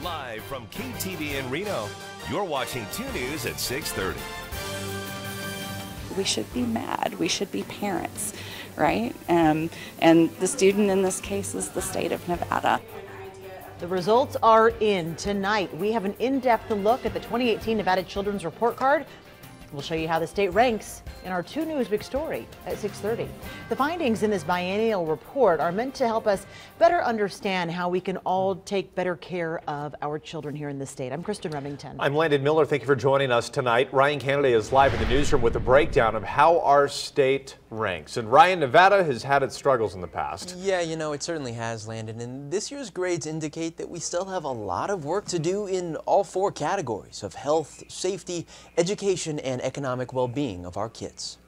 Live from KTV in Reno, you're watching 2 News at 6:30. We should be mad. We should be parents, right? And the student in this case is the state of Nevada. The results are in tonight. We have an in-depth look at the 2018 Nevada Children's Report Card. We'll show you how the state ranks in our 2 News Big Story at 6:30. The findings in this biennial report are meant to help us better understand how we can all take better care of our children here in the state. I'm Kristen Remington. I'm Landon Miller. Thank you for joining us tonight. Ryan Kennedy is live in the newsroom with a breakdown of how our state ranks. And Ryan, Nevada has had its struggles in the past. Yeah, you know, it certainly has, Landon. And this year's grades indicate that we still have a lot of work to do in all 4 categories of health, safety, education, and economic well-being of our kids.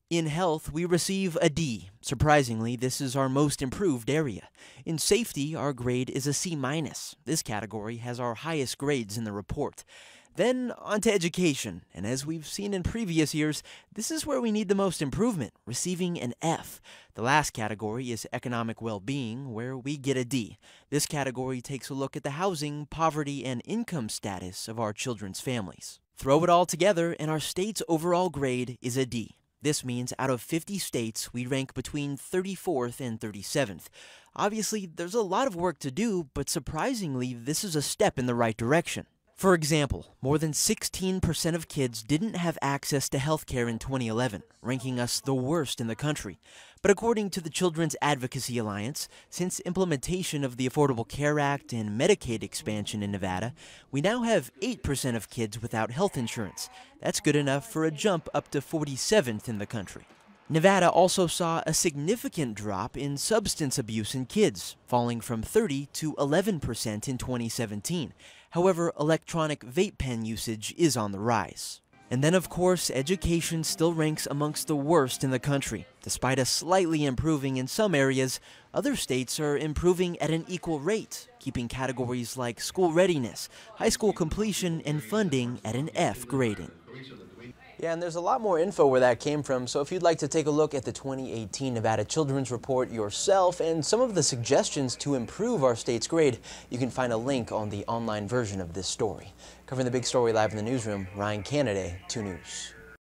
In health, we receive a D. Surprisingly, this is our most improved area. In safety, our grade is a C-. This category has our highest grades in the report. Then on to education, and as we've seen in previous years, this is where we need the most improvement, receiving an F. The last category is economic well-being, where we get a D. This category takes a look at the housing, poverty, and income status of our children's families. Throw it all together, and our state's overall grade is a D. This means out of 50 states, we rank between 34th and 37th. Obviously, there's a lot of work to do, but surprisingly, this is a step in the right direction. For example, more than 16% of kids didn't have access to health care in 2011, ranking us the worst in the country. But according to the Children's Advocacy Alliance, since implementation of the Affordable Care Act and Medicaid expansion in Nevada, we now have 8% of kids without health insurance. That's good enough for a jump up to 47th in the country. Nevada also saw a significant drop in substance abuse in kids, falling from 30 to 11% in 2017. However, electronic vape pen usage is on the rise. And then, of course, education still ranks amongst the worst in the country. Despite us slightly improving in some areas, other states are improving at an equal rate, keeping categories like school readiness, high school completion, and funding at an F grading. Yeah, and there's a lot more info where that came from, so if you'd like to take a look at the 2018 Nevada Children's Report yourself and some of the suggestions to improve our state's grade, you can find a link on the online version of this story. Covering the big story live in the newsroom, Ryan Kennedy, 2 News.